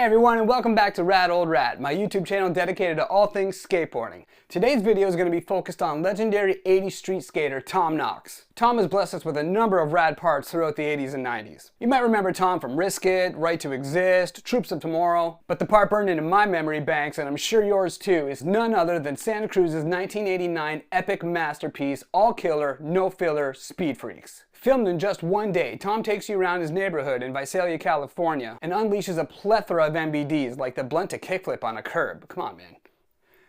everyone, and welcome back to Rad Old Rat, my YouTube channel dedicated to all things skateboarding. Today's video is going to be focused on legendary 80s street skater Tom Knox. Tom has blessed us with a number of rad parts throughout the 80s and 90s. You might remember Tom from Risk It, Right to Exist, Troops of Tomorrow, but the part burned into my memory banks, and I'm sure yours too, is none other than Santa Cruz's 1989 epic masterpiece, all killer, no filler, Speed Freaks. Filmed in just one day, Tom takes you around his neighborhood in Visalia, California, and unleashes a plethora of MBDs like the blunt to kickflip on a curb. Come on, man.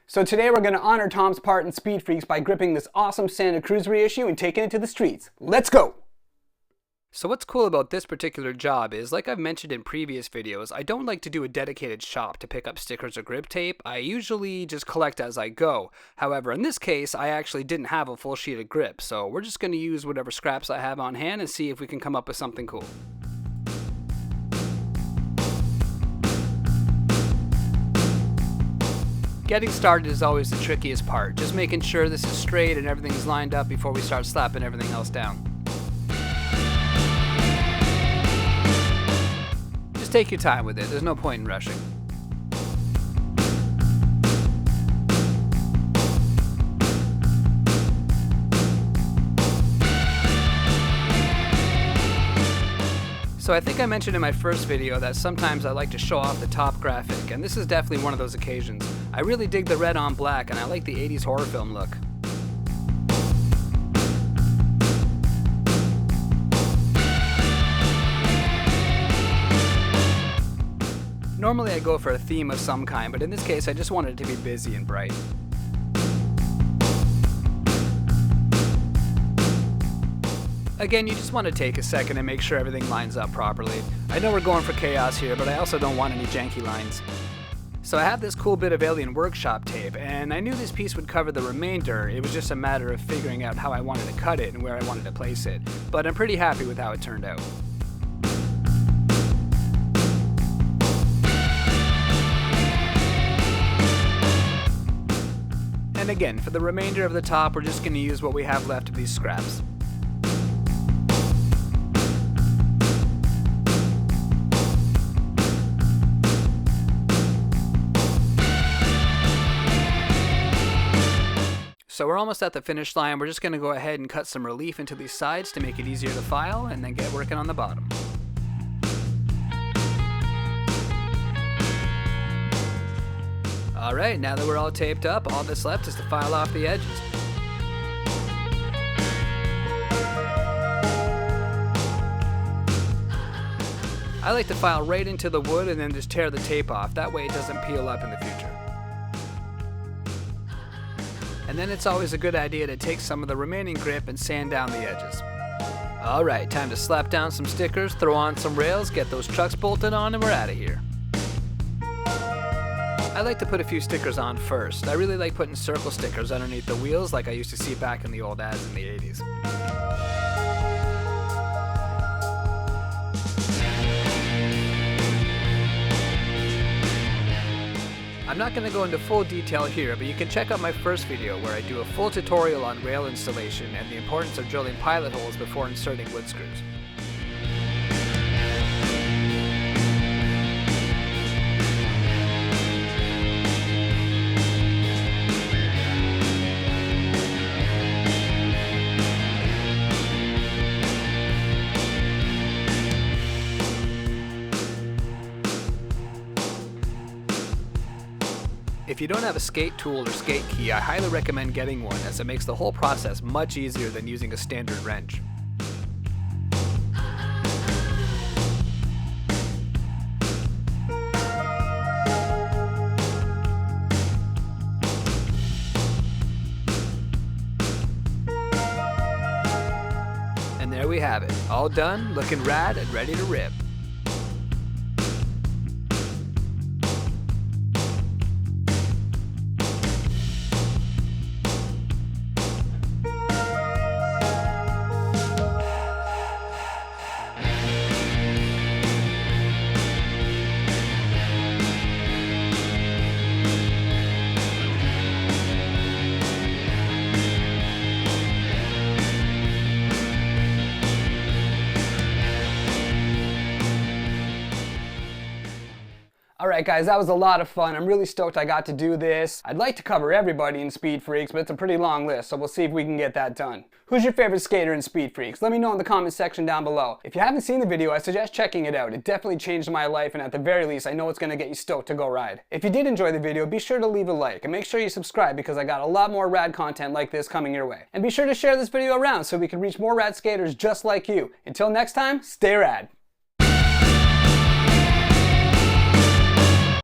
So today we're going to honor Tom's part in Speed Freaks by gripping this awesome Santa Cruz reissue and taking it to the streets. Let's go! So what's cool about this particular job is, like I've mentioned in previous videos, I don't like to do a dedicated shop to pick up stickers or grip tape. I usually just collect as I go. However, in this case, I actually didn't have a full sheet of grip, so we're just going to use whatever scraps I have on hand and see if we can come up with something cool. Getting started is always the trickiest part, just making sure this is straight and everything's lined up before we start slapping everything else down. Take your time with it, there's no point in rushing. So I think I mentioned in my first video that sometimes I like to show off the top graphic, and this is definitely one of those occasions. I really dig the red on black, and I like the 80s horror film look. Normally I go for a theme of some kind, but in this case I just wanted it to be busy and bright. Again, you just want to take a second and make sure everything lines up properly. I know we're going for chaos here, but I also don't want any janky lines. So I have this cool bit of Alien Workshop tape, and I knew this piece would cover the remainder. It was just a matter of figuring out how I wanted to cut it and where I wanted to place it. But I'm pretty happy with how it turned out. And again, for the remainder of the top, we're just going to use what we have left of these scraps. So we're almost at the finish line. We're just going to go ahead and cut some relief into these sides to make it easier to file, and then get working on the bottom. Alright, now that we're all taped up, all that's left is to file off the edges. I like to file right into the wood and then just tear the tape off, that way it doesn't peel up in the future. And then it's always a good idea to take some of the remaining grip and sand down the edges. Alright, time to slap down some stickers, throw on some rails, get those trucks bolted on, and we're out of here. I like to put a few stickers on first. I really like putting circle stickers underneath the wheels like I used to see back in the old ads in the 80s. I'm not going to go into full detail here, but you can check out my first video where I do a full tutorial on rail installation and the importance of drilling pilot holes before inserting wood screws. If you don't have a skate tool or skate key, I highly recommend getting one, as it makes the whole process much easier than using a standard wrench. And there we have it, all done, looking rad and ready to rip. Alright guys, that was a lot of fun. I'm really stoked I got to do this. I'd like to cover everybody in Speed Freaks, but it's a pretty long list, so we'll see if we can get that done. Who's your favorite skater in Speed Freaks? Let me know in the comment section down below. If you haven't seen the video, I suggest checking it out. It definitely changed my life, and at the very least, I know it's going to get you stoked to go ride. If you did enjoy the video, be sure to leave a like, and make sure you subscribe because I got a lot more rad content like this coming your way. And be sure to share this video around so we can reach more rad skaters just like you. Until next time, stay rad.